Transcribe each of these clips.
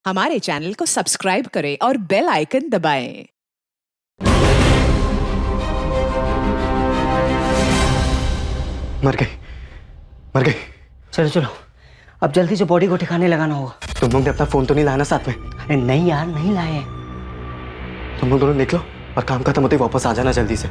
हमारे चैनल को सब्सक्राइब करें और बेल आइकन दबाएं। मर गई, मर गई। चलो चलो, अब जल्दी से बॉडी को ठिकाने लगाना होगा। तुम लोग ने अपना फोन तो नहीं लाया ना साथ में? अरे नहीं यार, नहीं लाए हैं। तुम लोग दोनों निकलो और काम खत्म होते ही वापस आ जाना जल्दी से।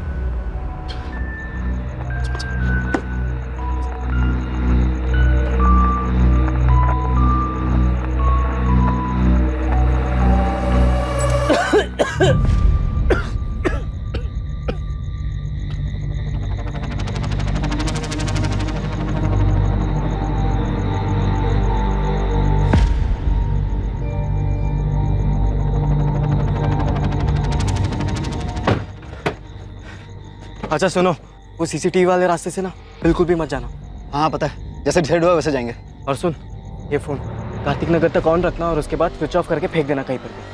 अच्छा सुनो, वो सीसीटीवी वाले रास्ते से ना बिल्कुल भी मत जाना। हाँ पता है, जैसे डिसाइड हुआ वैसे जाएंगे। और सुन, ये फोन कार्तिक नगर तक ऑन रखना और उसके बाद स्विच ऑफ करके फेंक देना कहीं पर भी।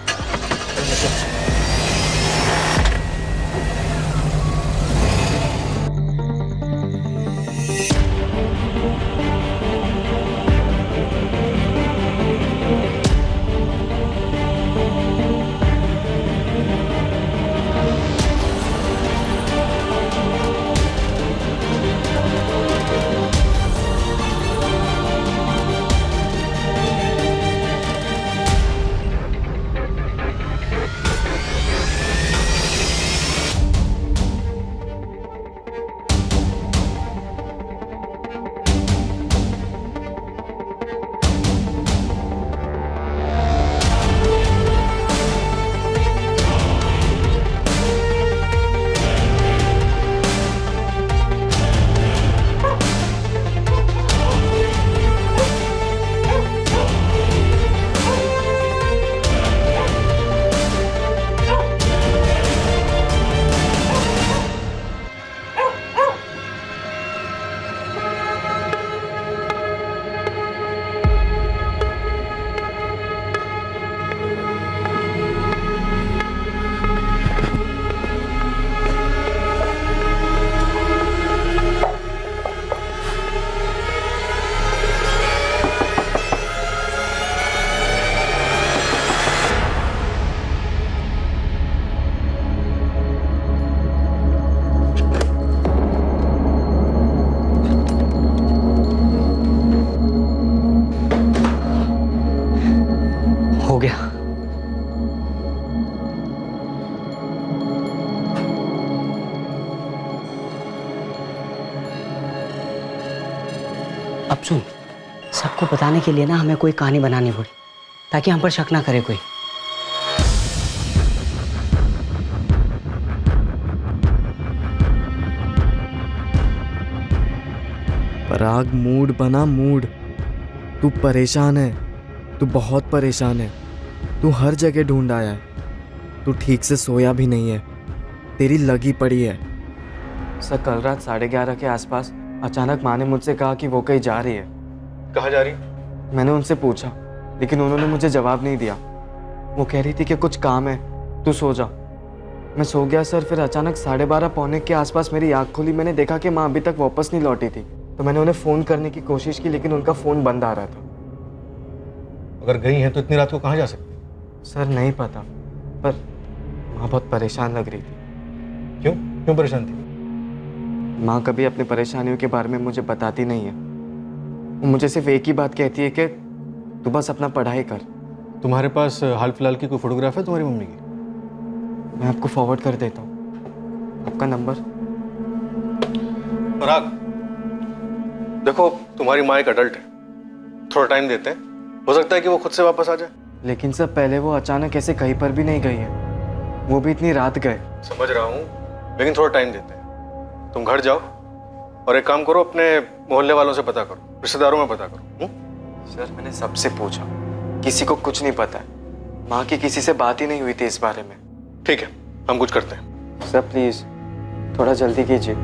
हो गया। अब सुन, सबको बताने के लिए ना हमें कोई कहानी बनानी पड़ी ताकि हम पर शक ना करे कोई। पराग, मूड बना मूड। तू परेशान है, तू बहुत परेशान है। तू हर जगह ढूंढ आया है, तू ठीक से सोया भी नहीं है, तेरी लगी पड़ी है। सर, कल रात 11:30 के आसपास अचानक माँ ने मुझसे कहा कि वो कहीं जा रही है। कहाँ जा रही? मैंने उनसे पूछा लेकिन उन्होंने मुझे जवाब नहीं दिया। वो कह रही थी कि कुछ काम है, तू सो जा। मैं सो गया सर। फिर अचानक 12:30 पौने के आसपास मेरी आँख खुली। मैंने देखा कि माँ अभी तक वापस नहीं लौटी थी, तो मैंने उन्हें फ़ोन करने की कोशिश की लेकिन उनका फ़ोन बंद आ रहा था। अगर गई हैं तो इतनी रात को कहाँ जा सकती? सर नहीं पता, पर माँ बहुत परेशान लग रही थी। क्यों क्यों परेशान थी? माँ कभी अपनी परेशानियों के बारे में मुझे बताती नहीं है। वो मुझे सिर्फ एक ही बात कहती है कि तू बस अपना पढ़ाई कर। तुम्हारे पास हाल फिलहाल की कोई फोटोग्राफ है तुम्हारी मम्मी की? मैं आपको फॉरवर्ड कर देता हूँ आपका नंबर। पराग, देखो तुम्हारी माँ एक अडल्ट है, थोड़ा टाइम देते हैं, हो सकता है कि वो खुद से वापस आ जाए। लेकिन सर पहले वो अचानक ऐसे कहीं पर भी नहीं गई है, वो भी इतनी रात गए। समझ रहा हूँ, लेकिन थोड़ा टाइम देते हैं। तुम घर जाओ और एक काम करो, अपने मोहल्ले वालों से पता करो, रिश्तेदारों में पता करो। सर मैंने सबसे पूछा, किसी को कुछ नहीं पता है। माँ की किसी से बात ही नहीं हुई थी इस बारे में। ठीक है, हम कुछ करते हैं। सर प्लीज थोड़ा जल्दी कीजिए।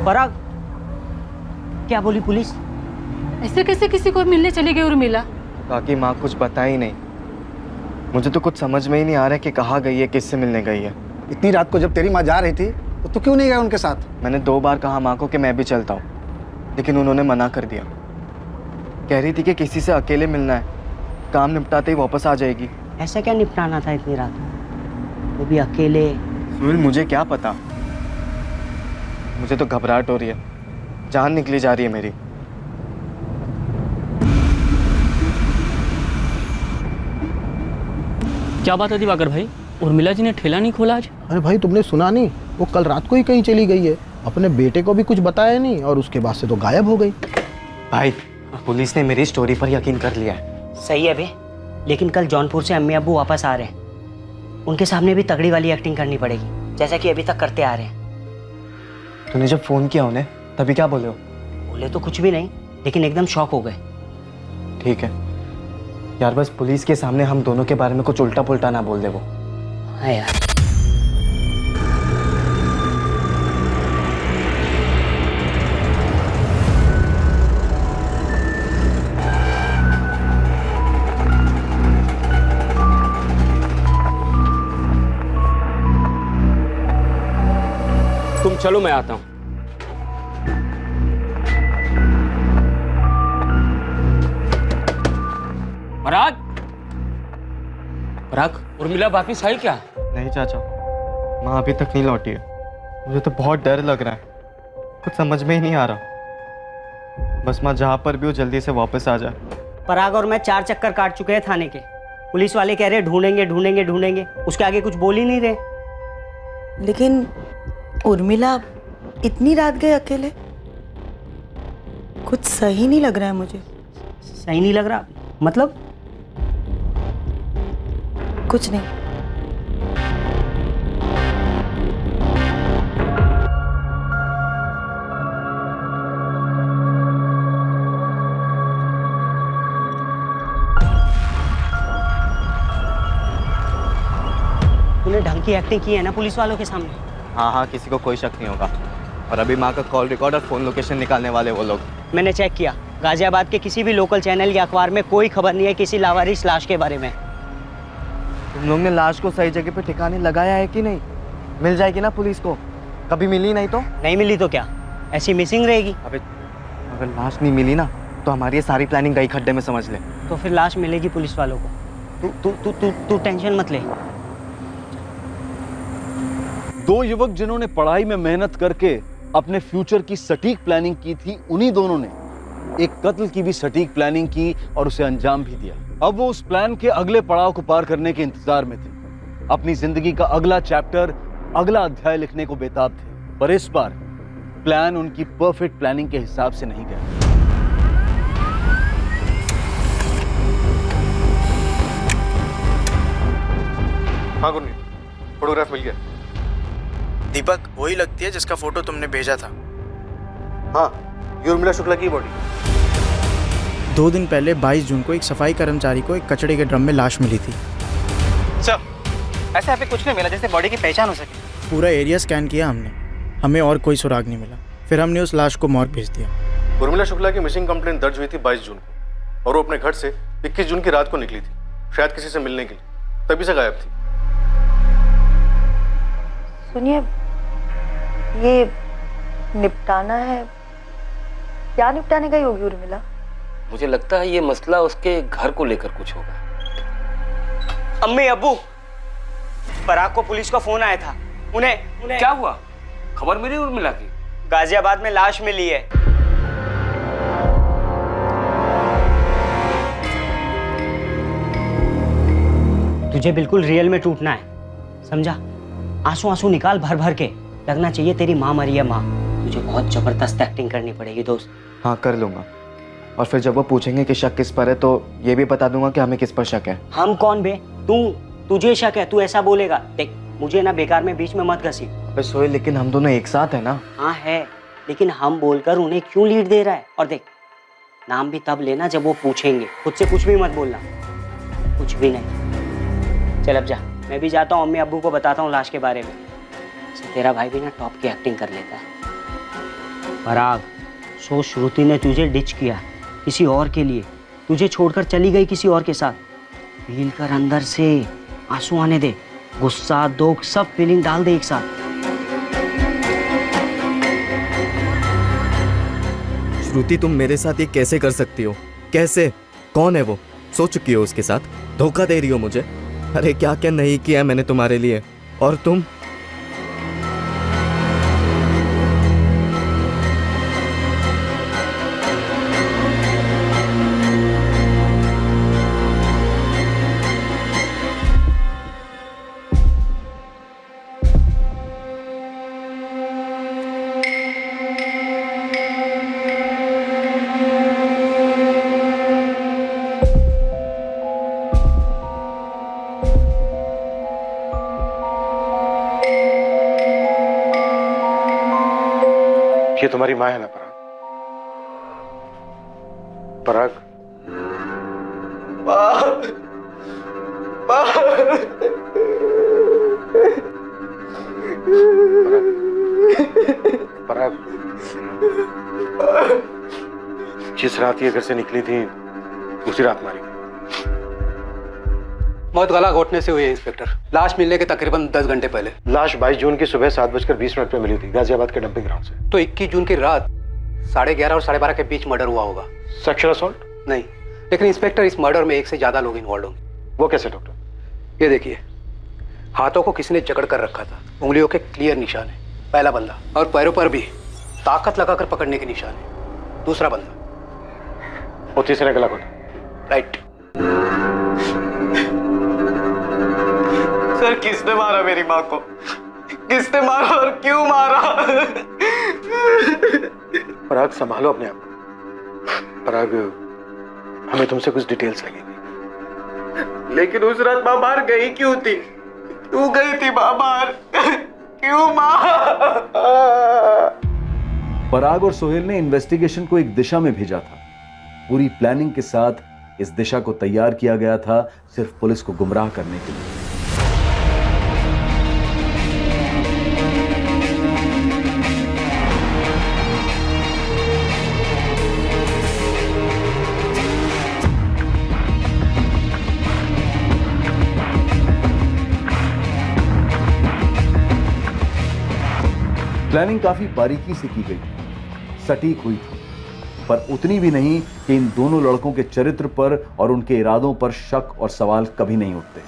पराग, क्या बोली पुलिस? ऐसे कैसे किसी को मिलने चली गई उर्मिला? बाकी माँ कुछ बता ही नहीं। मुझे तो कुछ समझ में ही नहीं आ रहा है कि कहाँ गई है, किससे मिलने गई है। इतनी रात को जब तेरी माँ जा रही थी तो तू क्यों नहीं गया उनके साथ? मैंने 2 बार कहा माँ को कि मैं भी चलता हूँ, लेकिन उन्होंने मना कर दिया। कह रही थी कि किसी से अकेले मिलना है, काम निपटाते ही वापस आ जाएगी। ऐसा क्या निपटाना था इतनी रात, वो भी अकेले? सुनील मुझे क्या पता, मुझे तो घबराहट हो रही है, जान निकली जा रही है मेरी। क्या बात है दिवाकर भाई, उर्मिला जी ने ठेला नहीं खोला आज? अरे भाई तुमने सुना नहीं, वो कल रात को ही कहीं चली गई है, अपने बेटे को भी कुछ बताया नहीं और उसके बाद से तो गायब हो गई। भाई पुलिस ने मेरी स्टोरी पर यकीन कर लिया है। सही है बे, लेकिन कल जौनपुर से अम्मी अब्बू वापस आ रहे हैं, उनके सामने भी तगड़ी वाली एक्टिंग करनी पड़ेगी, जैसा कि अभी तक करते आ रहे हैं। तूने जब फोन किया उन्हें तभी क्या बोले हो? बोले तो कुछ भी नहीं, लेकिन एकदम शॉक हो गए। ठीक है यार, बस पुलिस के सामने हम दोनों के बारे में कुछ उल्टा पुल्टा ना बोल दे वो। हाँ यार। तुम चलो, मैं आता हूँ। पराग, पराग, उर्मिला वापिस आई क्या? नहीं चाचा, माँ अभी तक नहीं लौटी है। मुझे तो बहुत डर लग रहा है, कुछ समझ में ही नहीं आ रहा। बस माँ जहाँ पर भी हो जल्दी से वापस आ जाए। पराग और मैं 4 चक्कर काट चुके हैं थाने के, पुलिस वाले कह रहे ढूंढेंगे ढूंढेंगे ढूंढेंगे, उसके आगे कुछ बोल ही नहीं रहे। लेकिन उर्मिला इतनी रात गए अकेले, कुछ सही नहीं लग रहा है मुझे। सही नहीं लग रहा मतलब? कुछ नहीं। तूने ढंग की एक्टिंग की है ना पुलिस वालों के सामने? हाँ हाँ, किसी को कोई शक नहीं होगा। और अभी माँ का कॉल रिकॉर्ड और फ़ोन लोकेशन निकालने वाले वो लोग। मैंने चेक किया, गाजियाबाद के किसी भी लोकल चैनल या अखबार में कोई खबर नहीं है किसी लावारिस लाश के बारे में। तुम लोग ने लाश को सही जगह पे ठिकाने लगाया है कि नहीं? मिल जाएगी ना पुलिस को, कभी मिली नहीं तो? नहीं मिली तो क्या, ऐसी मिसिंग रहेगी? अबे अगर लाश नहीं मिली ना तो हमारी ये सारी प्लानिंग गई खड्डे में, समझ ले। तो फिर लाश मिलेगी पुलिस वालों को, तू तू तू तू तू टेंशन मत ले। 2 युवक जिन्होंने पढ़ाई में मेहनत करके अपने फ्यूचर की सटीक प्लानिंग की थी, उन्हीं दोनों ने एक कत्ल की भी सटीक प्लानिंग की और उसे अंजाम भी दिया। अब वो उस प्लान के अगले पड़ाव को पार करने के इंतजार में थे, अपनी जिंदगी का अगला चैप्टर, अगला अध्याय लिखने को बेताब थे। पर इस बार प्लान उनकी परफेक्ट प्लानिंग के हिसाब से नहीं गया। हाँ गुरनीत, फोटोग्राफ मिल गया। दीपक वही लगती है जिसका फोटो तुमने भेजा था। हाँ, ये उर्मिला शुक्ला की बॉडी। 2 दिन पहले 22 जून को एक सफाई कर्मचारी को एक कचड़े के ड्रम में लाश मिली थी। सर, ऐसे यहाँ पे कुछ नहीं मिला जिससे बॉडी की पहचान हो सके। पूरा एरिया स्कैन किया हमने, हमें और कोई सुराग नहीं मिला। फिर हमने उस लाश को मॉर्ग भेज दिया। उर्मिला शुक्ला की मिसिंग कंप्लेंट दर्ज हुई थी 22 जून को, और वो अपने घर से 21 जून की रात को निकली थी, शायद किसी से मिलने के लिए, तभी से गायब थी। सुनिए, ये निपटाना है, क्या निपटाने का ही होगी उर्मिला? मुझे लगता है ये मसला उसके घर को लेकर कुछ होगा। अम्मी अब्बू, पराग को पुलिस का फोन आया था, उन्हें क्या हुआ? खबर मिली उर्मिला की? गाजियाबाद में लाश मिली है। तुझे बिल्कुल रियल में टूटना है, समझा? आंसू आंसू निकाल भर भर के, लगना चाहिए तेरी माँ मरी है माँ। तुझे बहुत जबरदस्त एक्टिंग करनी पड़ेगी दोस्त। हाँ कर लूँगा, और फिर जब वो पूछेंगे कि शक किस पर है तो ये भी बता दूंगा कि हमें किस पर शक है। हम कौन बे? तुझे शक है, तू ऐसा बोलेगा। देख, मुझे ना बेकार में बीच में मत घसी। सोहेल, लेकिन हम दोनों एक साथ है ना? हाँ है, लेकिन हम बोलकर उन्हें क्यों लीड दे रहा है? और देख, नाम भी तब लेना जब वो पूछेंगे, खुद से कुछ भी मत बोलना, कुछ भी नहीं। चल अब जा, मैं भी जाता हूँ, अम्मी अब्बू को बताता हूँ लाश के बारे में। तेरा भाई भी ना टॉप की एक्टिंग कर लेता है। पराग, सो श्रुति ने तुझे डिच किया किसी और के लिए, तुझे छोड़कर चली गई किसी और के साथ। फील कर अंदर से, आंसू आने दे, गुस्सा दुख सब फीलिंग डाल दे एक साथ। श्रुति, तुम मेरे साथ ये कैसे कर सकती हो? कैसे? कौन है वो? सो चुकी हो उसके साथ? धोखा दे रही हो मुझे? अरे क्या क्या नहीं किया मैंने तुम्हारे लिए, और तुम? ये तुम्हारी माँ है ना पराग? पराग, जिस रात ये घर से निकली थी उसी रात मारी। मौत गला घोटने से हुई है इंस्पेक्टर। लाश मिलने के तकरीबन 10 घंटे पहले। लाश 22 जून की सुबह 7:20 पे मिली थी गाजियाबाद के डंपिंग ग्राउंड से। तो 21 जून की रात 11:30 और 12:30 के बीच मर्डर हुआ होगा। Sexual assault? नहीं, लेकिन इंस्पेक्टर इस मर्डर में 1 से ज्यादा लोग इन्वॉल्व होंगे। वो कैसे डॉक्टर? ये देखिए, हाथों को किसी ने जकड़ कर रखा था, उंगलियों के क्लियर निशान है, पहला बंदा, और पैरों पर भी ताकत लगाकर पकड़ने के निशान है, दूसरा बंदा। और तीसरे गला घोटा? राइट। सर, किसने मारा मेरी माँ को? किसने मारा और क्यों मारा? पराग, संभालो अपने आप को। पराग, हमें तुमसे कुछ डिटेल्स लगेंगी। लेकिन उस रात माँ बाहर गई क्यों थी? क्यों गई थी माँ बाहर? क्यों माँ? पराग और सोहेल ने इन्वेस्टिगेशन को एक दिशा में भेजा था। पूरी प्लानिंग के साथ इस दिशा को तैयार किया गया था, सिर्फ पुलिस को गुमराह करने के लिए। प्लानिंग काफी बारीकी से की गई, सटीक हुई थी, पर उतनी भी नहीं कि इन दोनों लड़कों के चरित्र पर और उनके इरादों पर शक और सवाल कभी नहीं उठते।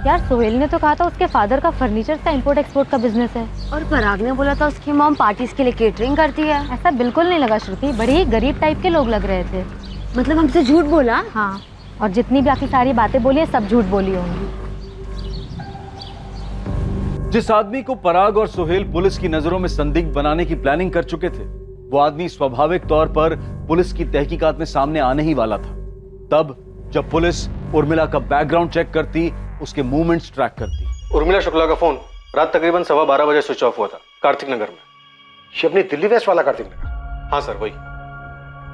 यार, सोहेल ने तो कहा था उसके फादर का फर्नीचर का इंपोर्ट एक्सपोर्ट का बिजनेस है, और पराग ने बोला था उसकी मॉम पार्टीज के लिए केटरिंग करती है। ऐसा बिल्कुल नहीं लगा श्रुति, बड़े ही गरीब टाइप के लोग लग रहे थे। मतलब हमसे झूठ बोला? हाँ, और जितनी बाकी सारी बातें बोली है सब झूठ बोली होंगी। जिस आदमी को पराग और सोहेल पुलिस की नजरों में संदिग्ध बनाने की प्लानिंग कर चुके थे, वो आदमी स्वाभाविक तौर पर पुलिस की तहकीकात में सामने आने ही वाला था। तब जब पुलिस उर्मिला का बैकग्राउंड चेक करती, उसके मूवमेंट्स ट्रैक करती। उर्मिला शुक्ला का फोन रात तकरीबन 12:15 बजे स्विच ऑफ हुआ था, कार्तिक नगर में। ये अपनी दिल्ली वेस्ट वाला कार्तिक नगर? हाँ सर, वही।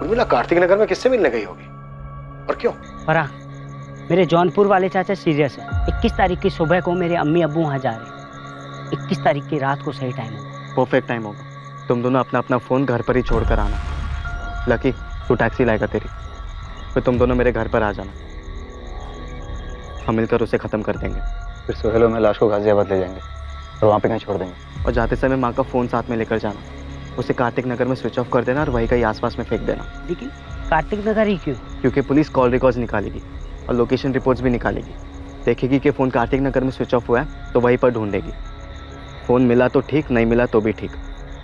उर्मिला कार्तिक नगर में किससे मिलने गई होगी और क्यों? पराग, मेरे जौनपुर वाले चाचा सीरियस है। 21 तारीख की सुबह को मेरे अम्मी अब्बू वहाँ जा रहे हैं। 21 तारीख की रात को सही टाइम होगा। परफेक्ट टाइम होगा। तुम दोनों अपना अपना फ़ोन घर पर ही छोड़ कर आना। लकी, तू टैक्सी लाएगा तेरी, फिर तुम दोनों मेरे घर पर आ जाना। हम मिलकर उसे ख़त्म कर देंगे। फिर सोहेल में लाश को गाजियाबाद ले जाएंगे और वहाँ पे कहीं छोड़ देंगे। और जाते समय माँ का फ़ोन साथ में लेकर जाना। उसे कार्तिक नगर में स्विच ऑफ कर देना और वहीं कहीं आसपास में फेंक देना। लेकिन कार्तिक नगर ही क्यों? क्योंकि पुलिस कॉल रिकॉर्ड्स निकालेगी और लोकेशन रिपोर्ट्स भी निकालेगी। देखेगी कि फ़ोन कार्तिक नगर में स्विच ऑफ हुआ है तो वहीं पर ढूंढेगी। फ़ोन मिला तो ठीक, नहीं मिला तो भी ठीक,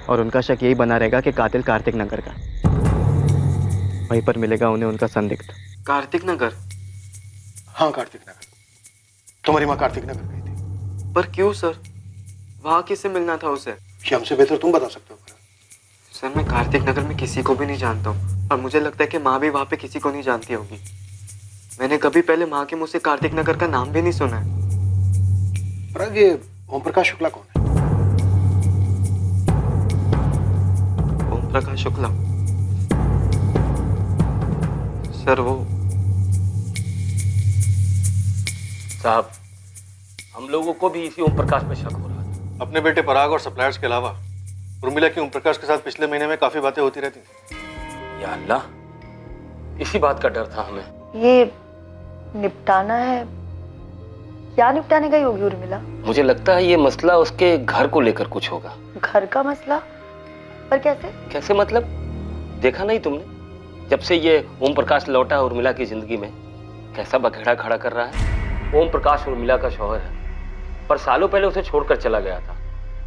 और उनका शक यही बना रहेगा कि कातिल कार्तिक नगर का। वहीं पर मिलेगा उन्हें उनका संदिग्ध। कार्तिक नगर? हाँ, कार्तिक नगर। तुम्हारी माँ कार्तिक नगर गई थी। पर क्यों सर? वहाँ किससे मिलना था उसे? ये हमसे बेहतर तुम बता सकते हो। सर, मैं कार्तिक नगर में किसी को भी नहीं जानता हूँ, और मुझे लगता है कि माँ भी वहाँ पे किसी को नहीं जानती होगी। मैंने कभी पहले माँ के मुँह से कार्तिक नगर का नाम भी नहीं सुना है। पराग, ये ओम प्रकाश शुक्ला कौन है? ओम प्रकाश शुक्ला? सर, वो साहब, हम लोगों को भी इसी ओम प्रकाश पे शक हो रहा था। अपने बेटे पराग और सप्लायर्स के अलावा उर्मिला की ओम प्रकाश के साथ पिछले महीने में काफी बातें होती रहती थी। या अल्लाह, इसी बात का डर था हमें। ये निपटाना है, क्या निपटाने गई होगी उर्मिला? मुझे लगता है ये मसला उसके घर को लेकर कुछ होगा। घर का मसला? पर कैसे? कैसे मतलब? देखा नहीं तुमने, जब से ये ओम प्रकाश लौटा उर्मिला की जिंदगी में कैसा बखेड़ा खड़ा कर रहा है। ओम प्रकाश उर्मिला का शौहर है, पर सालों पहले उसे छोड़कर चला गया था।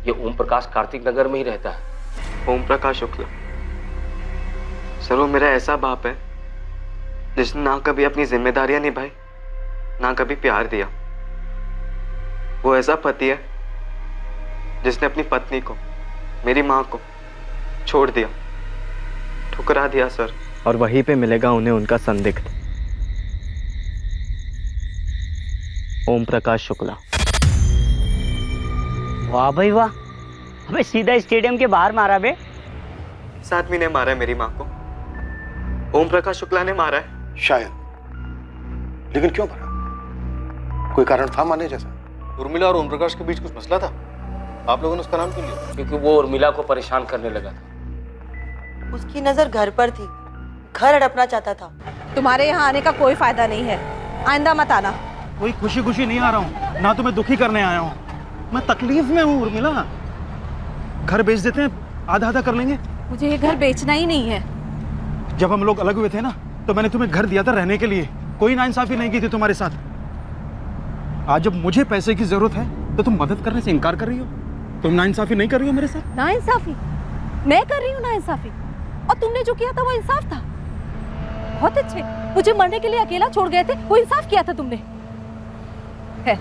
ये ओम प्रकाश कार्तिक नगर में ही रहता है। ओम प्रकाश शुक्ला सर, वो मेरा ऐसा बाप है जिसने ना कभी अपनी जिम्मेदारियां निभाई, ना कभी प्यार दिया। वो ऐसा पति है जिसने अपनी पत्नी को, मेरी माँ को छोड़ दिया, ठुकरा दिया सर। और वहीं पे मिलेगा उन्हें उनका संदिग्ध, ओम प्रकाश शुक्ला। वाह भाई वाह, अबे सीधा स्टेडियम के बाहर मारा बे। इस आदमी ने मारा है मेरी माँ को, ओम प्रकाश शुक्ला ने मारा है। शायद, लेकिन क्यों मारा? कोई कारण था माने जैसा? उर्मिला और ओम प्रकाश के बीच कुछ मसला था? आप लोगों ने उसका नाम क्यों लिया? क्योंकि वो उर्मिला को परेशान करने लगा था। उसकी नजर घर पर थी, घर हड़पना चाहता था। तुम्हारे यहाँ आने का कोई फायदा नहीं है, आइंदा मत आना। कोई खुशी खुशी नहीं आ रहा हूँ, ना तुम्हें दुखी करने आया हूँ। मैं तकलीफ में हूँ उर्मिला। घर बेच देते हैं, आधा आधा कर लेंगे। मुझे ये घर बेचना ही नहीं है। जब हम लोग अलग हुए थे ना, तो मैंने तुम्हें घर दिया था रहने के लिए, कोई नाइंसाफी नहीं की थी तुम्हारे साथ। आज जब मुझे पैसे की जरूरत है तो तुम मदद करने से इनकार कर रही हो। तुम नाइंसाफी नहीं कर रही हो मेरे साथ। नाइंसाफी? मैं कर रही हूँ नाइंसाफी? और तुमने जो किया था वो इंसाफ था। बहुत अच्छे, मुझे मरने के लिए अकेला छोड़ गए थे, वो इंसाफ किया था तुमने। है,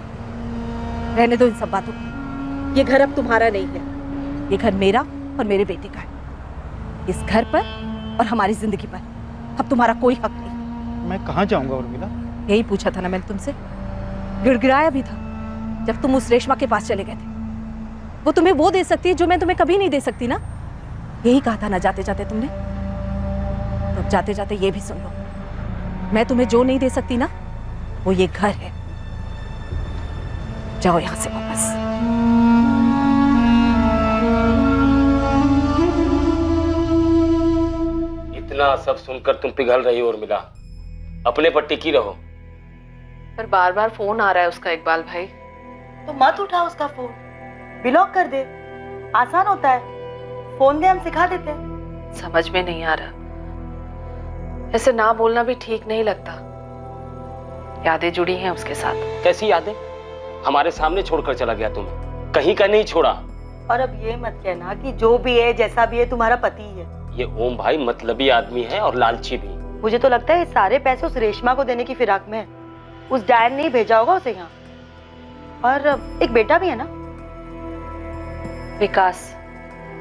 रहने दो इन सब बातों को। ये घर अब तुम्हारा नहीं है, ये घर मेरा और मेरे बेटे का है। इस घर पर और हमारी जिंदगी पर अब तुम्हारा कोई हक नहीं। मैं कहाँ जाऊंगा उर्मिला? यही पूछा था ना मैंने तुमसे, गिड़गिड़ाया भी था जब तुम उस रेशमा के पास चले गए थे। वो तुम्हें वो दे सकती है जो मैं तुम्हें कभी नहीं दे सकती ना। यही कहा था ना जाते जाते तुमने। तो अब जाते जाते ये भी सुन लो, मैं तुम्हें जो नहीं दे सकती ना, वो ये घर है। जाओ यहां से वापस। इतना सब सुनकर तुम पिघल रही हो उर्मिला, अपने पर टिकी रहो। पर बार बार फोन आ रहा है उसका इकबाल भाई। तो मत उठा उसका फोन, ब्लॉक कर दे, आसान होता है। फोन दे, हम सिखा देते हैं। समझ में नहीं आ रहा, ऐसे ना बोलना भी ठीक नहीं लगता। यादें जुड़ी हैं उसके साथ। कैसी यादें? हमारे सामने छोड़कर चला गया तुम्हें, कहीं का नहीं छोड़ा। और अब ये मत कहना कि जो भी है जैसा भी है तुम्हारा पति ही है। ये ओम भाई मतलबी आदमी है और लालची भी। मुझे तो लगता है ये सारे पैसे उस रेशमा को देने की फिराक में है। उस डायन ने ही भेजा होगा उसे यहाँ। और एक बेटा भी है ना, विकास।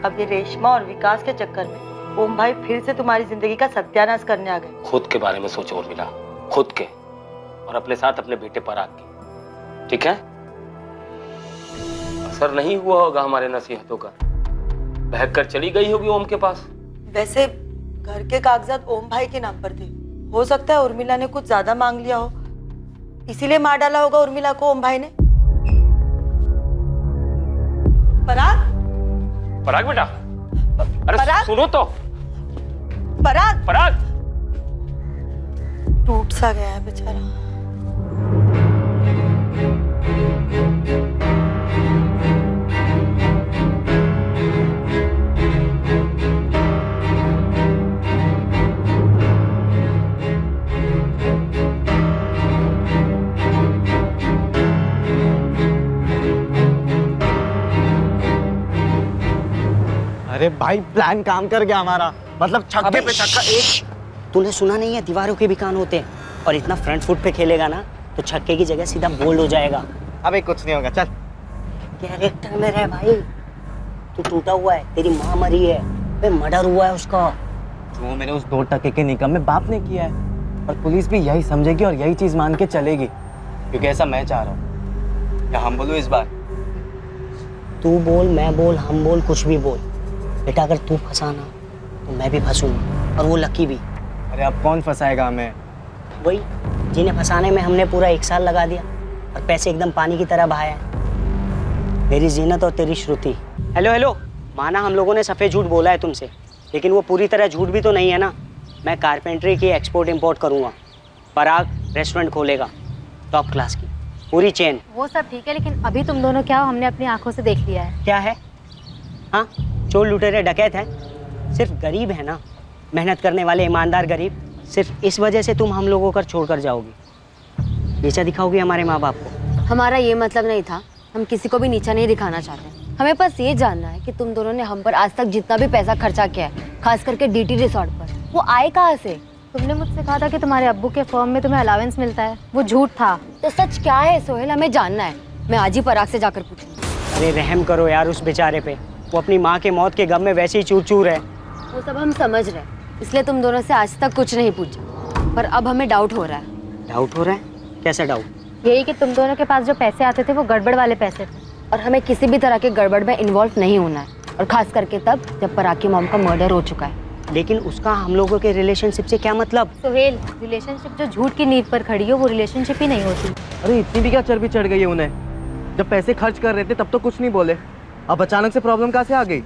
अब ये रेशमा और विकास के चक्कर में ओम भाई फिर से तुम्हारी जिंदगी का सत्यानाश करने आ गए। खुद के बारे में सोचो उर्मिला, खुद के, और अपने साथ अपने बेटे पर आके। ठीक है, असर नहीं हुआ होगा हमारे नसीहतों का, बहक कर चली गई होगी ओम के पास। वैसे घर के कागजात ओम भाई के नाम पर थे। हो सकता है उर्मिला ने कुछ ज्यादा मांग लिया हो, इसीलिए मार डाला होगा उर्मिला को ओम भाई ने। पराग, पराग बेटा, अरे पराग? सुनो तो। पराग, पराग टूट सा गया है बेचारा। अरे भाई, प्लान काम कर गया हमारा, मतलब छक्के पे छक्का। एक तूने सुना नहीं है, दीवारों के भी कान होते हैं। और इतना फ्रंट फुट पे खेलेगा ना तो छक्के की जगह सीधा बोल्ड हो जाएगा। अबे कुछ नहीं होगा, चल। कैरेक्टर में रह भाई, तू टूटा हुआ है, तेरी माँ मरी है, मर्डर हुआ है उसका। जो मेरे उस 2 टके के निकम्मे बाप ने किया है, और पुलिस भी यही समझेगी और यही चीज मान के चलेगी, क्योंकि ऐसा मैं चाह रहा हूँ। क्या हम बोलूँ इस बार? तू बोल, मैं बोल, हम बोल, कुछ भी बोल बेटा। अगर तू फंसाना तो मैं भी फंसूंगा, और वो लकी भी। अरे अब कौन फंसाएगा हमें? वही जिन्हें फंसाने में हमने पूरा 1 साल लगा दिया और पैसे एकदम पानी की तरह बहाया है। मेरी जीनत और तेरी श्रुति। हेलो हेलो, माना हम लोगों ने सफ़ेद झूठ बोला है तुमसे, लेकिन वो पूरी तरह झूठ भी तो नहीं है ना। मैं कारपेंटरी की एक्सपोर्ट इंपोर्ट करूँगा, पराग रेस्टोरेंट खोलेगा टॉप क्लास की, पूरी चेन। वो सब ठीक है, लेकिन अभी तुम दोनों क्या हो हमने अपनी आंखों से देख लिया है। क्या है? हाँ, चोर लुटेरे डकैत हैं, सिर्फ गरीब है ना, मेहनत करने वाले ईमानदार गरीब। सिर्फ इस वजह से तुम हम लोगों को छोड़कर जाओगी, नीचा दिखाओगी हमारे माँ बाप को। हमारा ये मतलब नहीं था, हम किसी को भी नीचा नहीं दिखाना चाहते। हमें बस ये जानना है कि तुम दोनों ने हम पर आज तक जितना भी पैसा खर्चा किया है, खास करके डीटी रिसोर्ट पर, वो आए कहाँ से? तुमने मुझसे कहा था कि तुम्हारे अब्बू के फर्म में तुम्हें अलाउंस मिलता है, वो झूठ था। तो सच क्या है सोहेल, हमें जानना है। मैं आज ही पराग से जाकर पूछूंगी। अरे रहम करो यार उस बेचारे पे, वो अपनी माँ के मौत के गम में वैसे ही चूर चूर है। वो सब हम समझ रहे हैं, इसलिए तुम दोनों से आज तक कुछ नहीं पूछा, पर अब हमें डाउट हो रहा है। डाउट हो रहा है? कैसा डाउट? यही कि तुम दोनों के पास जो पैसे आते थे वो गड़बड़ वाले पैसे थे, और हमें किसी भी तरह के गड़बड़ में इन्वॉल्व नहीं होना है, और खास करके तब जब पराग की मॉम का मर्डर हो चुका है। लेकिन उसका हम लोगों के रिलेशनशिप से क्या मतलब? सोहेल, रिलेशनशिप जो झूठ की नींव पर खड़ी हो वो रिलेशनशिप ही नहीं होती। अरे इतनी भी क्या चर्बी चढ़ गई है उन्हें? जब पैसे खर्च कर रहे थे तब तो कुछ नहीं बोले, अब अचानक से प्रॉब्लम कहाँ से आ गई?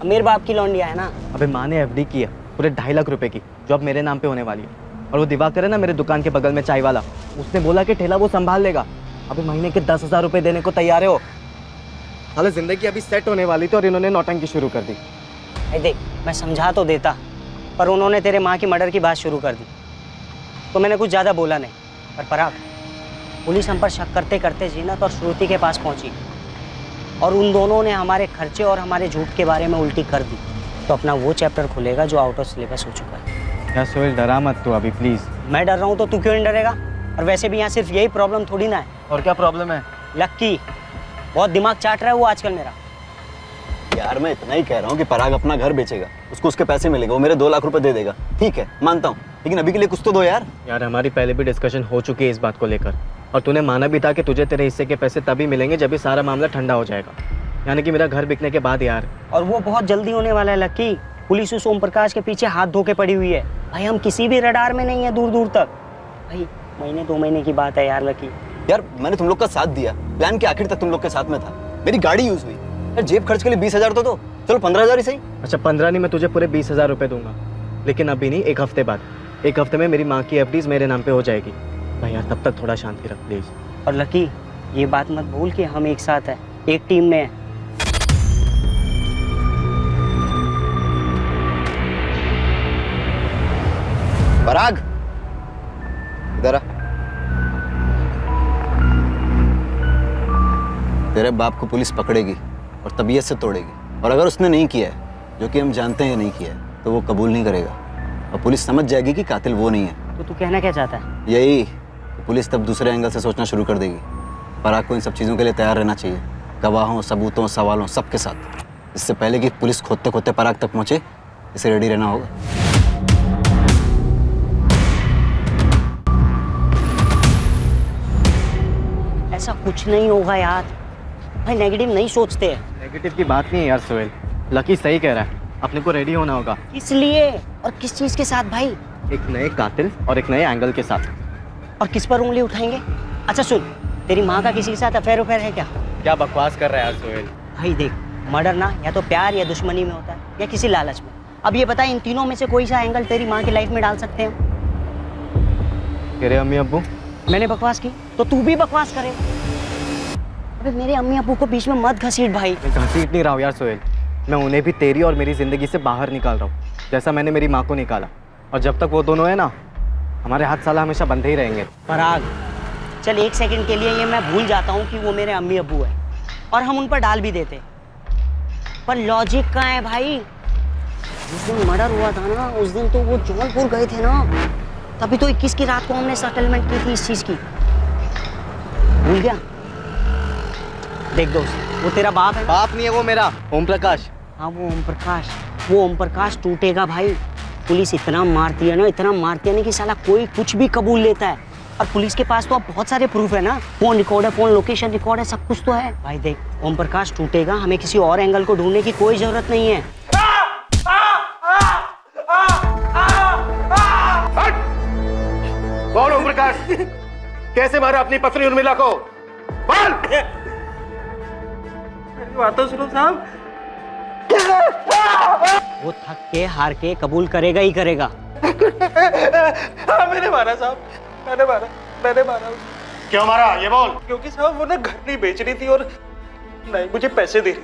मेरे बाप की लौंडिया है ना। अबे माँ ने एफडी की है पूरे 2.5 लाख रुपए की, जो अब मेरे नाम पे होने वाली है। और वो दिवाकर है ना मेरे दुकान के बगल में चाय वाला, उसने बोला कि ठेला वो संभाल लेगा। अभी महीने के 10,000 रुपए देने को तैयार है हो। हालांकि जिंदगी अभी सेट होने वाली थी और इन्होंने नौटंकी शुरू कर दी। देख, मैं समझा तो देता, पर उन्होंने तेरे माँ की मर्डर की बात शुरू कर दी, तो मैंने कुछ ज़्यादा बोला नहीं। पर पराग, पुलिस हम पर शक करते करते जीनत और श्रुति के पास पहुंची, और उन दोनों ने हमारे खर्चे और हमारे झूठ के बारे में उल्टी कर दी, तो अपना वो चैप्टर खुलेगा जो आउट ऑफ सिलेबस हो चुका है। यार सोहेल डरा मत तू अभी प्लीज। मैं डर रहा हूँ तो तू क्यों नहीं डरेगा? और वैसे भी यहाँ सिर्फ यही प्रॉब्लम थोड़ी ना है। और क्या प्रॉब्लम है? लक्की बहुत दिमाग चाट रहा है वो आजकल मेरा। यार मैं इतना ही कह रहा हूँ कि पराग अपना घर बेचेगा, उसको उसके पैसे मिलेगा, वो मेरे 2 लाख रुपए दे देगा। ठीक है मानता हूँ, लेकिन अभी के लिए कुछ तो दो यार। यार हमारी पहले भी डिस्कशन हो चुकी है इस बात को लेकर, और तूने माना भी था कि तुझे तेरे हिस्से के पैसे तभी मिलेंगे जब ये सारा मामला ठंडा हो जाएगा, यानी कि मेरा घर बिकने के बाद यार। और वो बहुत जल्दी होने वाला है लक्की। पुलिस उस ओम प्रकाश के पीछे हाथ धो के पड़ी हुई है भाई, हम किसी भी रडार में नहीं है दूर दूर तक भाई। महीने 2 महीने की बात है यार लकी। यार मैंने तुम लोग का साथ दिया, प्लान के आखिर तक तुम लोग के साथ में था, मेरी गाड़ी यूज हुई यार, जेब खर्च के लिए 20,000 तो दो, चलो 15,000 ही सही। अच्छा 15 नहीं, मैं तुझे पूरे 20,000 रुपए दूंगा, लेकिन अभी नहीं, 1 हफ्ते बाद। 1 हफ्ते में मेरी माँ की एफडीज मेरे नाम पे हो जाएगी भाई यार, तब तक थोड़ा शांति रख प्लीज। और लकी ये बात मत भूल कि हम एक साथ हैं, एक टीम में हैं। पराग इधर आ। तेरे बाप को पुलिस पकड़ेगी और तबीयत से तोड़ेगी, और अगर उसने नहीं किया है, जो कि हम जानते हैं नहीं किया है, तो वो कबूल नहीं करेगा, और पुलिस समझ जाएगी कि कातिल वो नहीं है। तो तू कहना क्या चाहता है? यही कि पुलिस तब दूसरे एंगल से सोचना शुरू कर देगी। पराग को इन सब चीज़ों के लिए तैयार रहना चाहिए, गवाहों, सबूतों, सवालों सबके साथ। इससे पहले कि पुलिस खोदते खोदते पराग तक पहुंचे, इसे रेडी रहना होगा। ऐसा कुछ नहीं होगा यार भाई, नेगेटिव नहीं सोचते हैं। नेगेटिव की बात नहीं है यार सोहेल, लकी सही कह रहा है, अपने को रेडी होना होगा। इसलिए और किस चीज़ के साथ भाई? एक नए कातिल और एक नए एंगल के साथ। और किस पर उंगली उठाएंगे? अच्छा सुन, तेरी माँ का किसी के साथ अफेयर उफेयर है क्या? क्या बकवास कर रहा है यार सोहेल? भाई देख, मर्डर ना या तो प्यार या दुश्मनी में होता है, या किसी लालच में। अब ये बता, इन तीनों में से कोई सा एंगल तेरी माँ की लाइफ में डाल सकते हैं? तेरे अम्मी अब्बू। मैंने बकवास की तो तू भी बकवास करे। अबे मेरे अम्मी अब्बू को बीच में मत घसीट भाई। मैं घसीट नहीं रहा हूँ यार सोहेल, मैं उन्हें भी तेरी और मेरी ज़िंदगी से बाहर निकाल रहा हूँ, जैसा मैंने मेरी माँ को निकाला। और जब तक वो दोनों है ना, हमारे हाथ साला हमेशा बंधे ही रहेंगे। पराग चल, 1 सेकंड के लिए ये मैं भूल जाता हूँ कि वो मेरे अम्मी अब्बू है, और हम उन पर डाल भी देते, पर लॉजिक कहाँ है भाई? जिस दिन मर्डर हुआ था ना, उस दिन तो वो जौनपुर गए थे ना, तभी तो 21 की रात को हमने सेटलमेंट की थी इस चीज़ की। भूल गया? देख दोस्त, वो तेरा बाप है। बाप नहीं है वो मेरा, ओम प्रकाश। हाँ वो ओम प्रकाश, वो ओम प्रकाश टूटेगा भाई। पुलिस इतना मारती है ना, इतना मारती है ना कि साला कोई कुछ भी कबूल लेता है। और पुलिस के पास तो अब बहुत सारे प्रूफ है ना, फोन रिकॉर्ड है, फोन लोकेशन रिकॉर्ड है, सब कुछ तो है भाई। देख, ओम प्रकाश टूटेगा, हमें किसी और एंगल को ढूंढने की कोई जरूरत नहीं है। कौन ओम प्रकाश? कैसे मारा अपनी पत्नी उर्मिला को? बोल! बात तो सुनो साहब, वो थक के हार के कबूल करेगा ही करेगा। मैंने मारा साहब, मैंने मारा। क्यों मारा ये बोल? क्योंकि साहब वो ना घर नहीं बेच रही थी और नहीं मुझे पैसे दे रही।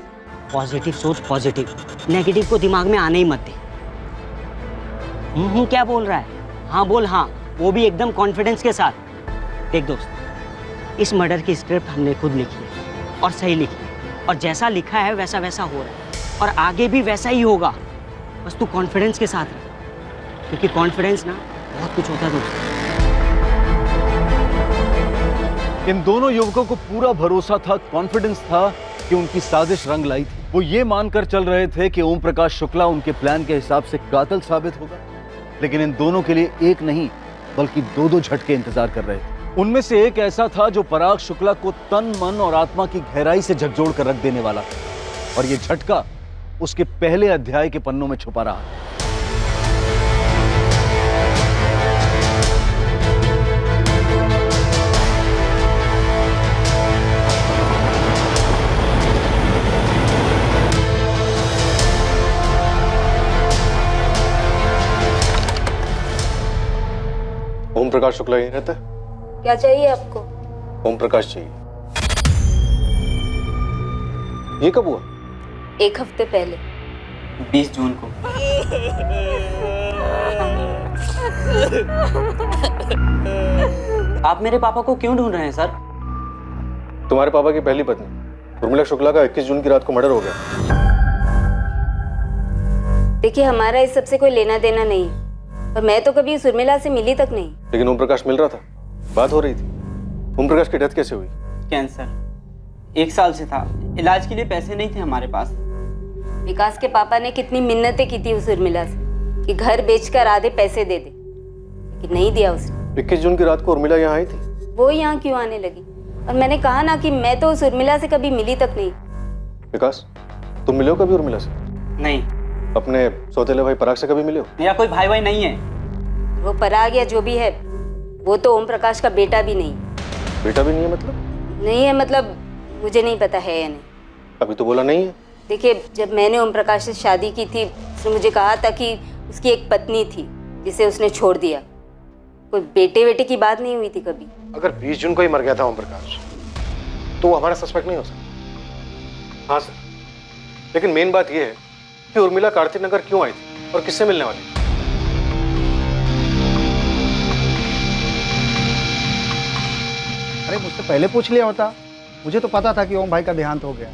पॉजिटिव सोच, पॉजिटिव, नेगेटिव को दिमाग में आने ही मत दे। क्या बोल रहा है? हाँ बोल, हाँ, वो भी एकदम कॉन्फिडेंस के साथ। देख दोस्त, इस मर्डर की स्क्रिप्ट हमने खुद लिखी है और सही लिखी है, और जैसा लिखा है वैसा वैसा हो रहा है और आगे भी वैसा ही होगा। बस तू कॉन्फिडेंस के साथ रह, क्योंकि कॉन्फिडेंस ना बहुत कुछ होता है दोस्त। इन दोनों युवकों को पूरा भरोसा था, कॉन्फिडेंस था कि उनकी साजिश रंग लाई थी। वो ये मानकर चल रहे थे कि ओम प्रकाश शुक्ला उनके प्लान के हिसाब से कातिल साबित होगा, लेकिन इन दोनों के लिए एक नहीं बल्कि दो दो झटके इंतजार कर रहे थे। उनमें से एक ऐसा था जो पराग शुक्ला को तन, मन और आत्मा की गहराई से झकझोर कर रख देने वाला था, और ये झटका उसके पहले अध्याय के पन्नों में छुपा रहा था। ओम प्रकाश शुक्ला यहीं रहता है? क्या चाहिए आपको? ओम प्रकाश चाहिए। ये कब हुआ? 1 हफ्ते पहले, 20 जून को। आप मेरे पापा को क्यों ढूंढ रहे हैं सर? तुम्हारे पापा की पहली पत्नी उर्मिला शुक्ला का 21 जून की रात को मर्डर हो गया। देखिए हमारा इस सबसे कोई लेना देना नहीं है, और मैं तो कभी उस उर्मिला से मिली तक नहीं। लेकिन ओम प्रकाश मिल रहा था, बात हो रही थी। ओम प्रकाश की डेथ कैसे हुई? कैंसर, 1 साल से था। इलाज के लिए पैसे नहीं थे हमारे पास। विकास के पापा ने कितनी मिन्नतें की थी उस उर्मिला से कि घर बेचकर आधे पैसे दे दे, लेकिन नहीं दिया उसने। 21 जून की रात को उर्मिला यहाँ आई थी? वो यहाँ क्यों आने लगी? और मैंने कहा ना कि मैं तो उस उर्मिला से कभी मिली तक नहीं। विकास, तुम मिले हो कभी उर्मिला से? नहीं। अपने सौतेले भाई पराग से कभी मिले हो? मेरा कोई भाई नहीं है। वो पराग या जो भी है, वो तो ओम प्रकाश का बेटा भी नहीं। बेटा भी नहीं है मतलब? नहीं है मतलब मुझे नहीं पता है या नहीं। अभी तो बोला नहीं है। देखिए, जब मैंने ओम प्रकाश से शादी की थी, उसने मुझे कहा था कि उसकी एक पत्नी थी जिसे उसने छोड़ दिया। कोई बेटे बेटे की बात नहीं हुई थी कभी। अगर 20 जून को ही मर गया था ओम प्रकाश, तो वो हमारा सस्पेक्ट नहीं हो सकता। हाँ सर, लेकिन मेन बात यह है कि उर्मिला कार्तिक नगर क्यों आई थी और किससे मिलने वाली थी? अरे मुझसे पहले पूछ लिया होता, मुझे तो पता था कि ओम भाई का देहांत हो गया।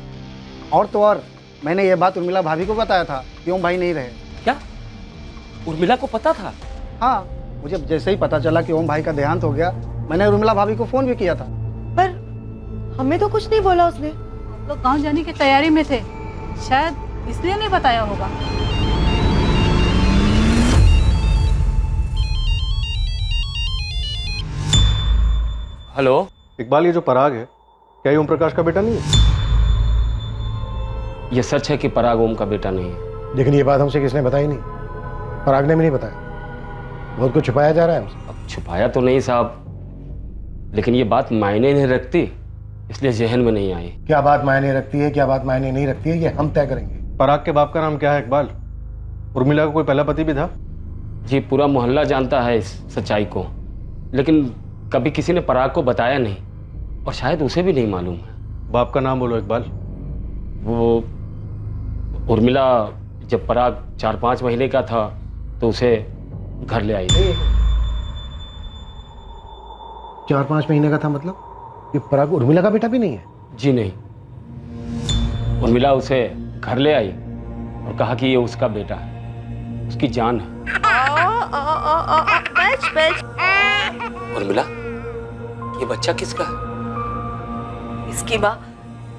और तो और मैंने ये बात उर्मिला भाभी को बताया था कि ओम भाई नहीं रहे। क्या उर्मिला को पता था? हाँ, मुझे जैसे ही पता चला कि ओम भाई का देहांत हो गया, मैंने उर्मिला भाभी को फोन भी किया था। पर हमें तो कुछ नहीं बोला उसने। तो गांव जाने की तैयारी में थे, शायद इसलिए नहीं बताया होगा। हेलो इकबाल, ये जो पराग है, क्या ये ओम प्रकाश का बेटा नहीं है? ये सच है कि पराग ओम का बेटा नहीं है, लेकिन ये बात हमसे किसने बताई नहीं? पराग ने भी नहीं बताया। बहुत कुछ छुपाया जा रहा है हमसे। अब छुपाया तो नहीं साहब, लेकिन ये बात मायने नहीं रखती, इसलिए जहन में नहीं आई। क्या बात मायने रखती है, क्या बात मायने नहीं रखती है, ये हम तय करेंगे। पराग के बाप का नाम क्या है इकबाल? उर्मिला का कोई पहला पति भी था? जी, पूरा मोहल्ला जानता है इस सच्चाई को, लेकिन कभी किसी ने पराग को बताया नहीं, और शायद उसे भी नहीं मालूम है। बाप का नाम बोलो इकबाल। वो उर्मिला जब पराग 4-5 महीने का था तो उसे घर ले आई। 4-5 महीने का था मतलब? ये पराग उर्मिला का बेटा भी नहीं है? जी नहीं, उर्मिला उसे घर ले आई और कहा कि ये उसका बेटा है, उसकी जान है। उर्मिला, ये बच्चा किसका है? इसकी माँ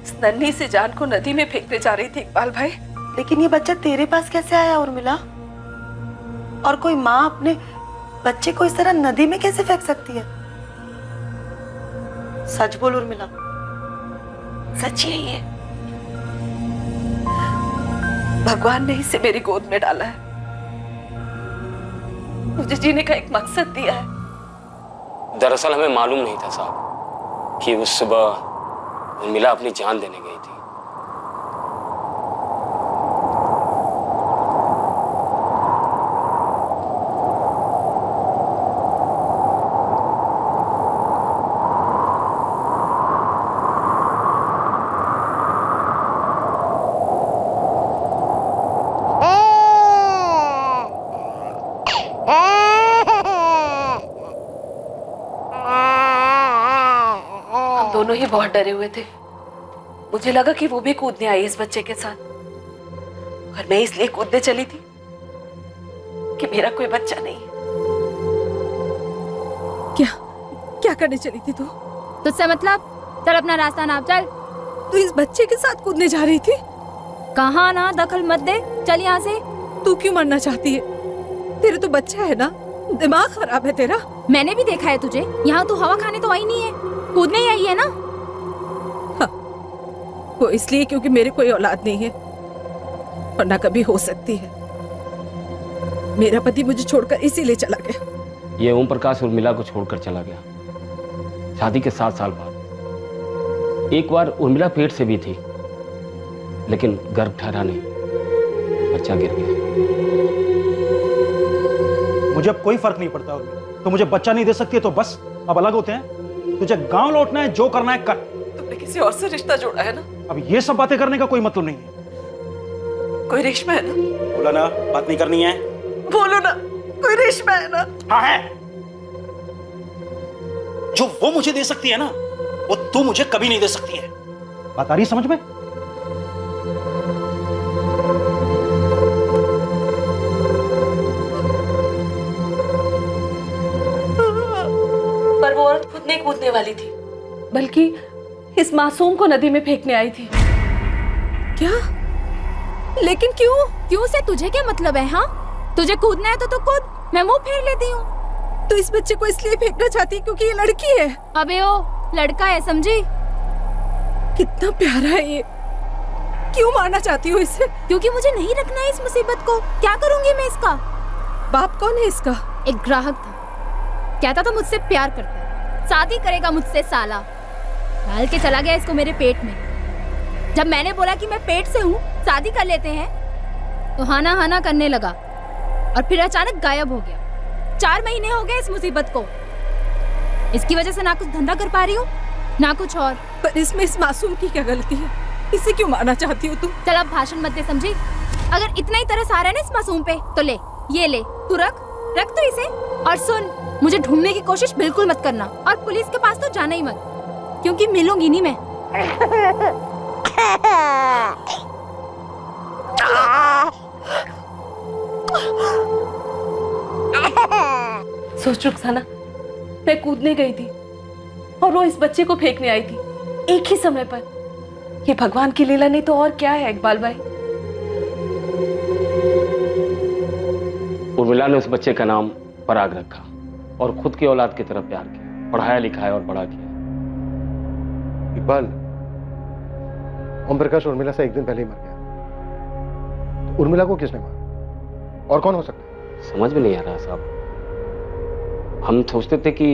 इस नन्ही से जान को नदी में फेंकने जा रही थी इकबाल भाई। लेकिन ये बच्चा तेरे पास कैसे आया उर्मिला? और कोई माँ अपने बच्चे को इस तरह नदी में कैसे फेंक सकती है? सच बोल उर्मिला, सच ही है। भगवान ने इसे मेरी गोद में डाला है, मुझे जीने का एक मकसद दिया है। दरअसल हमें मालूम नहीं था साहब कि उस सुबह उर्मिला अपनी जान देने गई थी। दोनों ही बहुत डरे हुए थे। मुझे लगा कि वो भी कूदने आई इस बच्चे के साथ, और मैं इसलिए कूदने चली थी कि मेरा कोई बच्चा नहीं है। क्या करने चली थी तू? तुझसे मतलब? चल अपना रास्ता नाप, चल। तू इस बच्चे के साथ कूदने जा रही थी? कहाँ ना, दखल मत दे, चल यहाँ से। तू क्यों मरना चाहती है? तेरे तो बच्चा है ना, दिमाग खराब है तेरा। मैंने भी देखा है तुझे, यहाँ तू हवा खाने तो आई नहीं है, कूदने ही आई है ना। हाँ, वो इसलिए क्योंकि मेरे कोई औलाद नहीं है, वरना कभी हो सकती है। मेरा पति मुझे छोड़कर इसीलिए चला गया। ये ओम प्रकाश उर्मिला को छोड़कर चला गया शादी के 7 साल बाद। एक बार उर्मिला पेट से भी थी, लेकिन गर्भ ठहरा नहीं, बच्चा गिर गया। मुझे अब कोई फर्क नहीं पड़ता उर्मिला। तो मुझे बच्चा नहीं दे सकती है तो बस अब अलग होते हैं। तुझे गांव लौटना है, जो करना है कर। तुमने किसी और से रिश्ता जोड़ा है ना? अब ये सब बातें करने का कोई मतलब नहीं है। कोई रेशमा है ना? बोला ना, बात नहीं करनी है। बोलो ना, कोई रेशमा है ना? हाँ है। जो वो मुझे दे सकती है ना, वो तू मुझे कभी नहीं दे सकती है। बात आ रही है समझ में? पर वो औरत खुद नहीं कूदने वाली थी, बल्कि इस मासूम को नदी में फेंकने आई थी। क्या? लेकिन क्यों? क्यों से तुझे क्या मतलब है? हाँ, तुझे कूदना है तो तू कूद, मैं मुंह फेर लेती हूँ। तो इस बच्चे को इसलिए फेंकना चाहती है क्योंकि ये लड़की है? अबे ओ, लड़का है, समझी? कितना प्यारा है ये, क्यों मारना चाहती हो इसे? क्योंकि मुझे नहीं रखना है इस मुसीबत को। क्या करूंगी मैं इसका? बाप कौन है इसका? एक ग्राहक था, कहता था मुझसे प्यार करता है, शादी करेगा मुझसे साला। डाल के चला गया इसको मेरे पेट में। जब मैंने बोला कि मैं पेट से हूँ, शादी कर लेते हैं, तो हाना हाना करने लगा और फिर अचानक गायब हो गया। 4 महीने हो गए इस मुसीबत को। इसकी वजह से ना कुछ धंधा कर पा रही हूँ, ना कुछ और। पर इसमें इस मासूम की क्या गलती है? इसे क्यों मारना चाहती हो तुम? चल अब भाषण मत दे, समझी? अगर इतना ही तरस आ रहा है ना इस मासूम पे, तो ले, ये ले, तू रख तो इसे। और सुन, मुझे ढूंढने की कोशिश बिल्कुल मत करना, और पुलिस के पास तो जाना ही मत, क्योंकि मिलूंगी नहीं मैं। सोच रुखसाना, मैं कूदने गई थी और वो इस बच्चे को फेंकने आई थी, एक ही समय पर। ये भगवान की लीला नहीं तो और क्या है इकबाल भाई? उर्मिला ने उस बच्चे का नाम पराग रखा और खुद की औलाद की तरह प्यार किया, पढ़ाया लिखाया और बड़ा किया। इकबाल, ओम प्रकाश उर्मिला से एक दिन पहले ही मर गया। तो उर्मिला को किसने मारा और कौन हो सकता है? समझ में नहीं आ रहा साहब। हम सोचते थे कि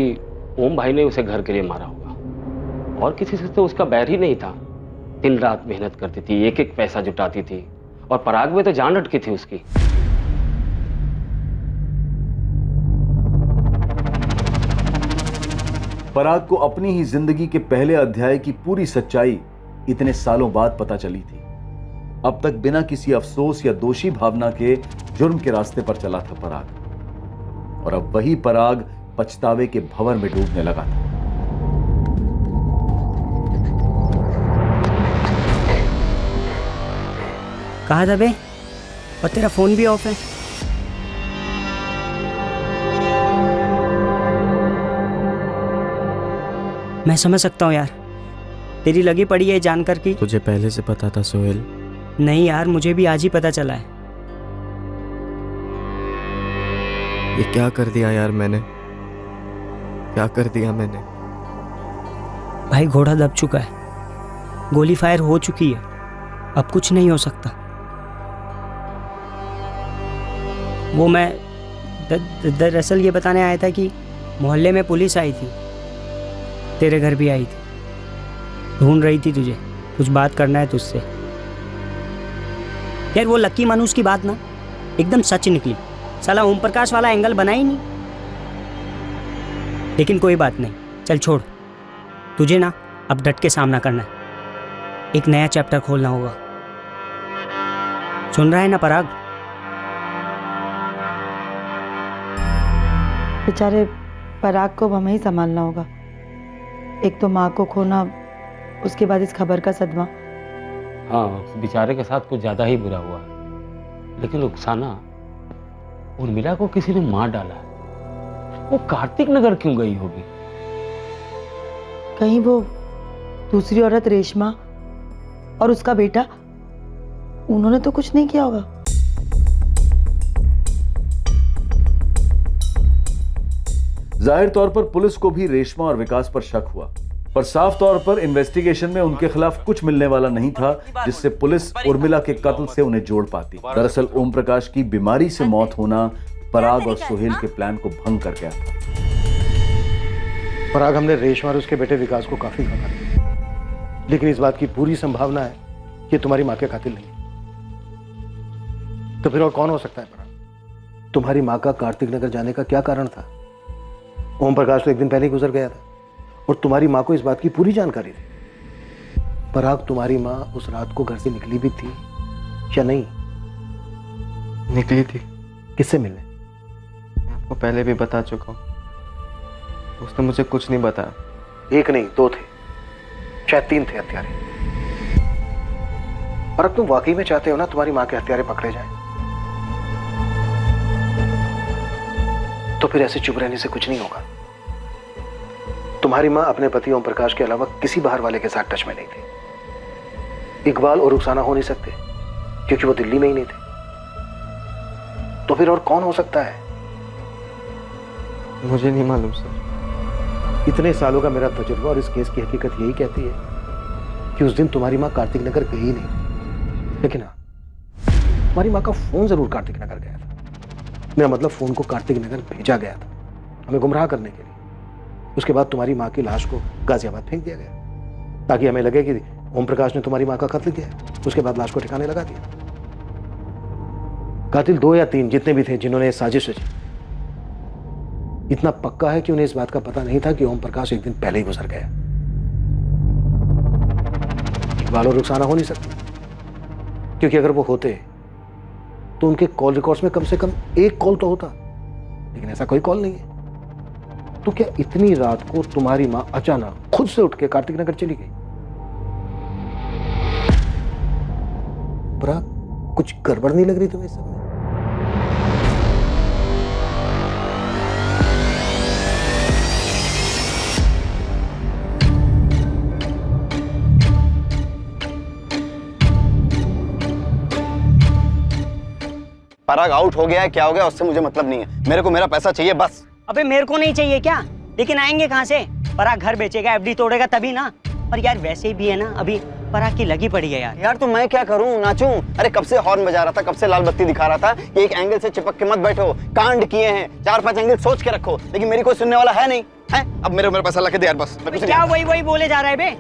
ओम भाई ने उसे घर के लिए मारा होगा, और किसी से तो उसका बैर ही नहीं था। दिन रात मेहनत करती थी, एक एक पैसा जुटाती थी, और पराग में तो जान अटकी थी उसकी। पराग को अपनी ही जिंदगी के पहले अध्याय की पूरी सच्चाई इतने सालों बाद पता चली थी। अब तक बिना किसी अफसोस या दोषी भावना के जुर्म के रास्ते पर चला था पराग, और अब वही पराग पछतावे के भंवर में डूबने लगा था। कहाँ था बे? और तेरा फोन भी ऑफ है। मैं समझ सकता हूँ यार, तेरी लगी पड़ी है जानकर कि। तुझे पहले से पता था सोहेल? नहीं यार, मुझे भी आज ही पता चला है। ये क्या कर दिया यार मैंने, क्या कर दिया मैंने? भाई घोड़ा दब चुका है, गोली फायर हो चुकी है, अब कुछ नहीं हो सकता। वो मैं दरअसल ये बताने आया था कि मोहल्ले में पुलिस आई थी, तेरे घर भी आई थी, ढूंढ रही थी तुझे, कुछ बात करना है तुझसे। यार वो लक्की मानुस की बात ना एकदम सच निकली, साला ओम प्रकाश वाला एंगल बना ही नहीं। लेकिन कोई बात नहीं, चल छोड़, तुझे ना अब डट के सामना करना है, एक नया चैप्टर खोलना होगा। सुन रहा है ना पराग? बेचारे पराग को हमें ही संभालना होगा। एक तो माँ को खोना, उसके बाद इस खबर का सदमा। हाँ, उस बेचारे के साथ कुछ ज्यादा ही बुरा हुआ, लेकिन रुखसाना, उर्मिला को किसी ने मार डाला है। वो कार्तिक नगर क्यों गई होगी? कहीं वो दूसरी औरत रेशमा और उसका बेटा, उन्होंने तो कुछ नहीं किया होगा। जाहिर तौर पर पुलिस को भी रेशमा और विकास पर शक हुआ, पर साफ तौर पर इन्वेस्टिगेशन में उनके खिलाफ कुछ मिलने वाला नहीं था जिससे पुलिस उर्मिला के कत्ल से उन्हें जोड़ पाती। दरअसल ओम प्रकाश की बीमारी से मौत होना पराग और सोहेल के प्लान को भंग कर गया था। पराग, हमने रेशमा और उसके बेटे विकास को काफी धोखा दिया, लेकिन इस बात की पूरी संभावना है कि तुम्हारी माँ के कातिल नहीं। तो फिर और कौन हो सकता है पराग? तुम्हारी माँ का कार्तिक नगर जाने का क्या कारण था? ओम प्रकाश तो एक दिन पहले ही गुजर गया था और तुम्हारी माँ को इस बात की पूरी जानकारी थी। पराग, तुम्हारी माँ उस रात को घर से निकली भी थी या नहीं? निकली थी। किससे मिलने? मैं आपको पहले भी बता चुका हूँ, उसने मुझे कुछ नहीं बताया। एक नहीं, दो थे, शायद तीन थे हत्यारे। पराग, तुम वाकई में चाहते हो ना तुम्हारी माँ के हत्यारे पकड़े जाएं? तो फिर ऐसे चुप रहने से कुछ नहीं होगा। तुम्हारी माँ अपने पति ओम प्रकाश के अलावा किसी बाहर वाले के साथ टच में नहीं थी। इकबाल और रुखसाना हो नहीं सकते क्योंकि वो दिल्ली में ही नहीं थे। तो फिर और कौन हो सकता है? मुझे नहीं मालूम सर। इतने सालों का मेरा तजुर्बा और इस केस की हकीकत यही कहती है कि उस दिन तुम्हारी माँ कार्तिक नगर गई नहीं, लेकिन हाँ, तुम्हारी माँ का फोन जरूर कार्तिक नगर गया था। मेरा मतलब फोन को कार्तिक नगर भेजा गया था हमें गुमराह करने के लिए। उसके बाद तुम्हारी माँ की लाश को गाजियाबाद फेंक दिया गया ताकि हमें लगे कि ओम प्रकाश ने तुम्हारी माँ का कत्ल किया। उसके बाद लाश को ठिकाने लगा दिया। कातिल 2 या 3 जितने भी थे जिन्होंने ये साजिश रची, इतना पक्का है कि उन्हें इस बात का पता नहीं था कि ओम प्रकाश एक दिन पहले ही गुजर गया। इकबाल और रुखसाना हो नहीं सकती, क्योंकि अगर वो होते तो उनके कॉल रिकॉर्ड्स में कम से कम एक कॉल तो होता, लेकिन ऐसा कोई कॉल नहीं है। तो क्या इतनी रात को तुम्हारी मां अचानक खुद से उठ के कार्तिक नगर चली गई? पराग, कुछ गड़बड़ नहीं लग रही तुम्हें इस सब में? पराग आउट हो गया है, क्या हो गया उससे मुझे मतलब नहीं है। मेरे को मेरा पैसा चाहिए बस। अबे मेरे को नहीं चाहिए क्या? लेकिन आएंगे कहाँ से? पराग घर बेचेगा, एफडी तोड़ेगा तभी ना। और यार वैसे भी है ना, अभी पराग की लगी पड़ी है यार। यार तो मैं क्या करूं, नाचूं? अरे कब से हॉर्न बजा रहा था, कब से लाल बत्ती दिखा रहा था कि एक एंगल से चिपक के मत बैठो, कांड किए हैं, 4-5 एंगल सोच के रखो, लेकिन मेरी कोई सुनने वाला है नहीं है। अब मेरा पैसा ला के दे यार बस। क्या वही बोले जा रहा है बे?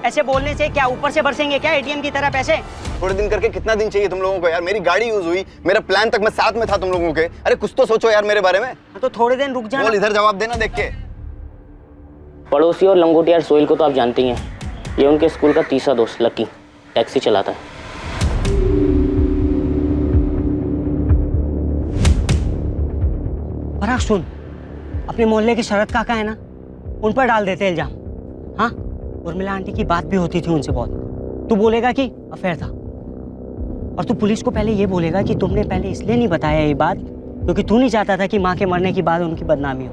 ऐसे बोलने से क्या ऊपर से बरसेंगे क्या एटीएम की तरह पैसे? थोड़े दिन करके कितना दिन चाहिए तुम लोगों को यार? मेरी गाड़ी यूज हुई, मेरा प्लान तक मैं साथ में था तुम लोगों के। अरे कुछ तो सोचो यार मेरे बारे में। तो थोड़े दिन रुक जाना। बोल, इधर जवाब देना देख के। पड़ोसी और लंगोटियार सोहेल को तो आप जानते ही हैं। ये उनके स्कूल का तीसरा दोस्त लकी टैक्सी चलाता है। पराग सुन, अपने मोहल्ले के शरद काका है ना, उन पर डाल देते इल्जाम। हाँ, उर्मिला आंटी की बात भी होती थी उनसे बहुत। तू बोलेगा कि अफेयर था, और तू पुलिस को पहले ये बोलेगा कि तुमने पहले इसलिए नहीं बताया ये बात क्योंकि तू नहीं चाहता था कि माँ के मरने के बाद उनकी बदनामी हो।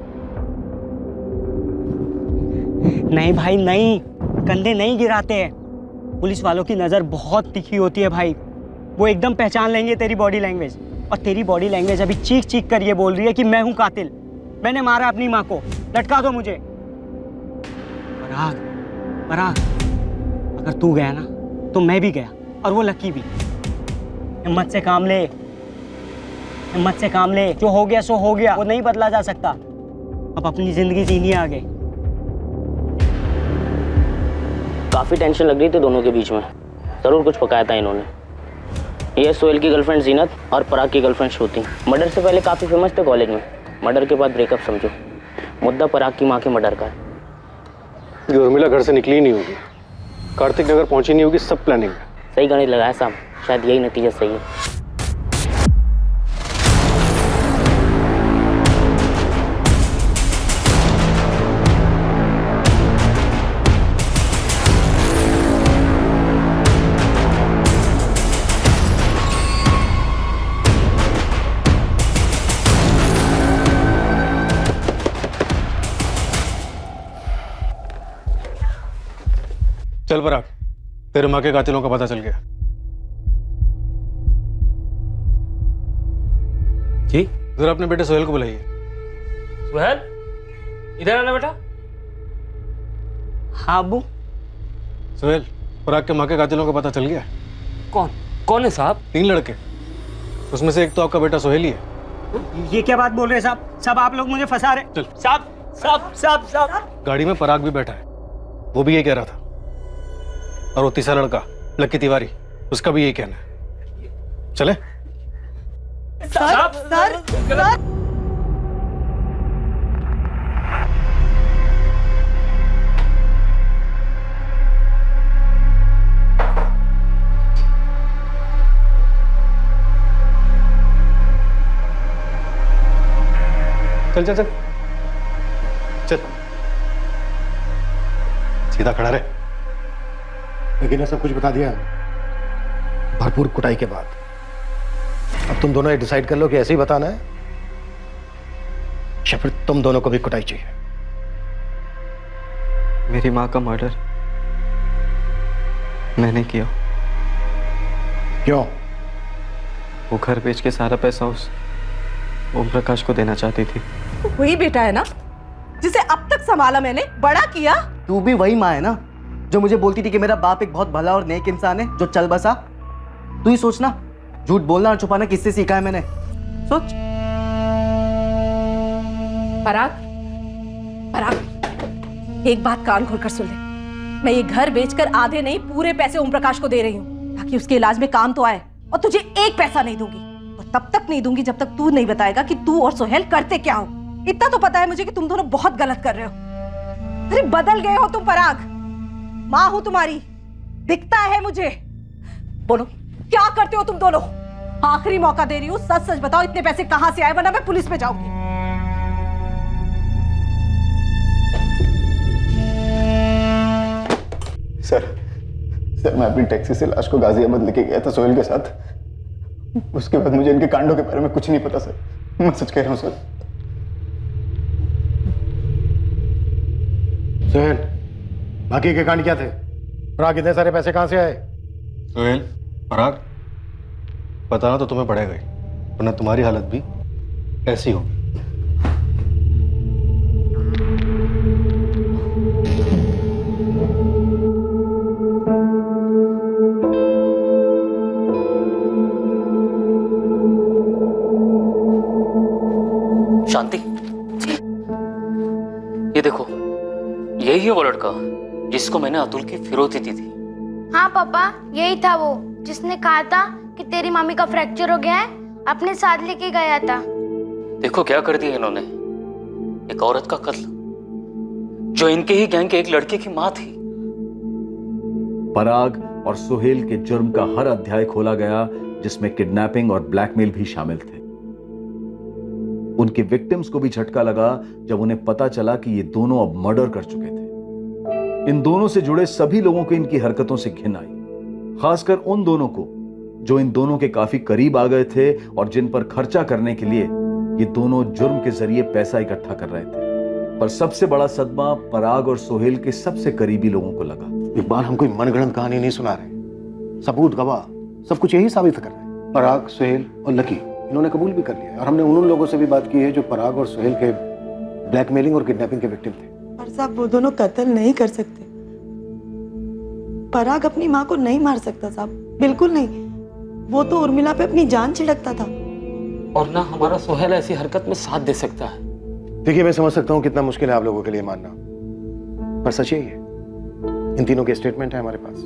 नहीं भाई नहीं, कंधे नहीं गिराते हैं। पुलिस वालों की नज़र बहुत तिखी होती है भाई। वो एकदम पहचान लेंगे तेरी बॉडी लैंग्वेज, और तेरी बॉडी लैंग्वेज अभी चीख चीख कर ये बोल रही है कि मैं हूँ कातिल, मैंने मारा अपनी माँ को, लटका दो मुझे। पराग, अगर तू गया ना तो मैं भी गया, और वो लकी भी। हिम्मत से काम ले, हिम्मत से काम ले। जो हो गया सो हो गया, वो नहीं बदला जा सकता। अब अपनी जिंदगी जीनी है आगे। काफी टेंशन लग रही थी दोनों के बीच में, जरूर कुछ पकाया था इन्होंने। ये सोहेल की गर्लफ्रेंड जीनत और पराग की गर्लफ्रेंड श्रुति मर्डर से पहले काफी फेमस थे कॉलेज में। मर्डर के बाद ब्रेकअप समझो। मुद्दा पराग की माँ के मर्डर का है। ये उर्मिला घर से निकली नहीं होगी, कार्तिक नगर पहुंची नहीं होगी, सब प्लानिंग है। सही गणित लगाया साहब, शायद यही नतीजा सही है। चल पराग, तेरे माँ के कातिलों का पता चल गया। जी जरा अपने बेटे सोहेल को बुलाइए। सुहेल, इधर आना बेटा। हाँ अबू। सोहेल, पराग के माँ के कातिलों का पता चल गया। कौन कौन है साहब? 3 लड़के, उसमें से एक तो आपका बेटा सोहेल ही है। ये क्या बात बोल रहे हैं साहब? सब आप लोग मुझे फंसा रहे। चल। साहब साहब साहब साहब। गाड़ी में पराग भी बैठा है, वो भी यही कह रहा था। और वो तीसरा लड़का लक्की तिवारी, उसका भी यही कहना है। चले? सर सर सर चल चल चल चल, सीधा खड़ा रहे। लेकिन सब कुछ बता दिया भरपूर कुटाई के बाद। अब तुम दोनों ये डिसाइड कर लो कि ऐसे ही बताना है या फिर तुम दोनों को भी कुटाई चाहिए। मेरी माँ का मर्डर मैंने किया। क्यों? वो घर बेच के सारा पैसा उस ओम प्रकाश को देना चाहती थी। वही बेटा है ना जिसे अब तक संभाला मैंने, बड़ा किया। तू भी वही माँ है ना जो मुझे बोलती थी कि मेरा बाप एक बहुत भला और नेक इंसान है जो चल बसा। तू ही सोचना, झूठ बोलना और छुपाना किससे सीखा है मैंने? सोच। पराग, पराग, एक बात कान खोलकर सुन ले। मैं ये घर बेचकर आधे नहीं पूरे पैसे ओम प्रकाश को दे रही हूँ ताकि उसके इलाज में काम तो आए, और तुझे एक पैसा नहीं दूंगी, और तब तक नहीं दूंगी जब तक तू नहीं बताएगा कि तू और सोहेल करते क्या हो। इतना तो पता है मुझे कि तुम दोनों बहुत गलत कर रहे हो। अरे बदल गए हो तुम पराग। माँ हूं तुम्हारी, दिखता है मुझे। बोलो क्या करते हो तुम दोनों? आखिरी मौका दे रही हूँ, सच सच बताओ इतने पैसे कहां से आए, वरना मैं पुलिस में जाऊंगी। सर मैं अपनी टैक्सी से लाश को गाजियाबाद लेके गया था सोहेल के साथ। उसके बाद मुझे इनके कांडों के बारे में कुछ नहीं पता सर, मैं सच कह रहा हूँ सर। सोहेल, बाकी के कांड क्या थे? पराग इतने सारे पैसे कहां से आए? सोहेल, पराग, बताना तो तुम्हें पड़ेगा ही, वरना तुम्हारी हालत भी ऐसी होगी। शांति, ये देखो, यही है वो लड़का जिसको मैंने अतुल की फिरौती दी थी। हाँ पापा, यही था वो जिसने कहा था कि तेरी मम्मी का फ्रैक्चर हो गया है, अपने साथ लेके गया था। देखो क्या कर दिया इन्होंने, एक औरत का कत्ल जो इनके ही गैंग के एक लड़के की माँ थी। पराग और सोहेल के जुर्म का हर अध्याय खोला गया जिसमें किडनैपिंग और ब्लैकमेल भी शामिल थे। उनके विक्टिम्स को भी झटका लगा जब उन्हें पता चला कि ये दोनों अब मर्डर कर चुके थे। इन दोनों से जुड़े सभी लोगों को इनकी हरकतों से घिन आई, खासकर उन दोनों को जो इन दोनों के काफी करीब आ गए थे और जिन पर खर्चा करने के लिए ये दोनों जुर्म के जरिए पैसा इकट्ठा कर रहे थे। पर सबसे बड़ा सदमा पराग और सोहेल के सबसे करीबी लोगों को लगा। इकबाल, हम कोई मनगढ़ंत कहानी नहीं सुना रहे, सबूत गवाह सब कुछ यही साबित कर रहे हैं। पराग, सोहेल और लकी इन्होंने कबूल भी कर लिया, और हमने उन लोगों से भी बात की है जो पराग और सोहेल के ब्लैकमेलिंग और किडनैपिंग के विक्टिम थे। पर साहब वो दोनों कत्ल नहीं कर सकते। पराग अपनी माँ को नहीं मार सकता साहब, बिल्कुल नहीं। वो तो उर्मिला पे अपनी जान छिड़कता था। और ना हमारा सोहेल ऐसी हरकत में साथ दे सकता है। देखिए, मैं समझ सकता हूँ कितना मुश्किल है आप लोगों के लिए मानना, पर सच यही है। इन तीनों के स्टेटमेंट है हमारे पास।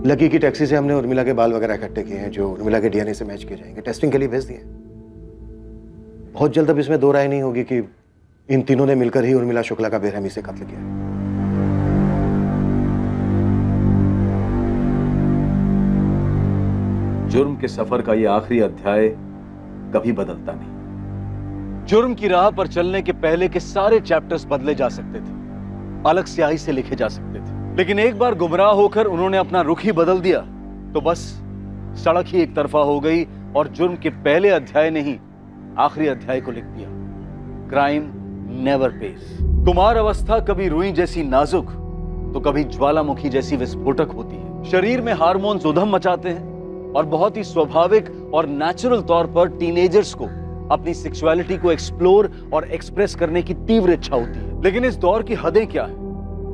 लकी की टैक्सी से हमने उर्मिला के बाल वगैरह इकट्ठे किए हैं जो उर्मिला के डीएनए से मैच किए जाएंगे, टेस्टिंग के लिए भेज दिए। बहुत जल्द अब इसमें दो राय नहीं होगी कि इन तीनों ने मिलकर ही उर्मिला शुक्ला का बेरहमी से कत्ल किया। जुर्म के सफर का यह आखिरी अध्याय कभी बदलता नहीं। जुर्म की राह पर चलने के पहले के सारे चैप्टर्स बदले जा सकते थे, अलग स्याही से लिखे जा सकते थे, लेकिन एक बार गुमराह होकर उन्होंने अपना रुख ही बदल दिया तो बस सड़क ही एक तरफा हो गई और जुर्म के पहले अध्याय ने ही आखिरी अध्याय को लिख दिया। Crime never page. कुमार अवस्था कभी रुई जैसी नाजुक तो कभी ज्वालामुखी जैसी विस्फोटक होती है। शरीर में हार्मोन्स उधम मचाते हैं और बहुत ही स्वाभाविक और नेचुरल तौर पर टीनेजर्स को अपनी सेक्सुअलिटी को एक्सप्लोर और एक्सप्रेस करने की तीव्र इच्छा होती है। लेकिन इस दौर की हदें क्या है?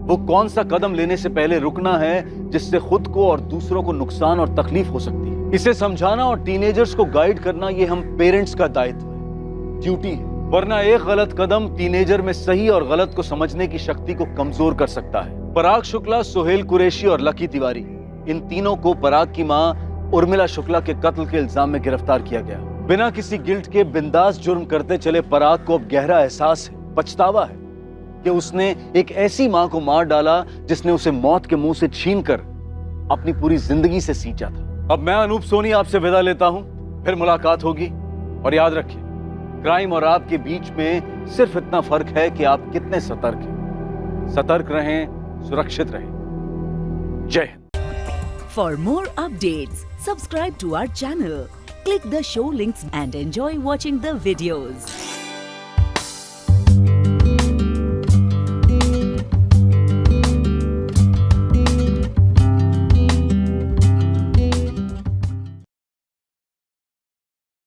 वो कौन सा कदम लेने से पहले रुकना है जिससे खुद को और दूसरों को नुकसान और तकलीफ हो सकती है? इसे समझाना और टीनेजर्स को गाइड करना ये हम पेरेंट्स का दायित्व है, ड्यूटी है। वरना एक गलत कदम टीनेजर में सही और गलत को समझने की शक्ति को कमजोर कर सकता है। पराग शुक्ला, सोहेल कुरैशी और लकी तिवारी, इन तीनों को पराग की मां उर्मिला शुक्ला के कत्ल के इल्जाम में गिरफ्तार किया गया। बिना किसी गिल्ट के बिंदास जुर्म करते चले पराग को अब गहरा एहसास है, पछतावा है कि उसने एक ऐसी मां को मार डाला जिसने उसे मौत के मुंह से छीनकर अपनी पूरी जिंदगी से सींचा था। अब मैं अनूप सोनी आपसे विदा लेता हूं, फिर मुलाकात होगी। और याद रखिए, क्राइम और आपके बीच में सिर्फ इतना फर्क है कि आप कितने सतर्क हैं। सतर्क रहें, सुरक्षित रहें। जय Hind. For more updates, subscribe to our channel, click the show links and enjoy watching the videos.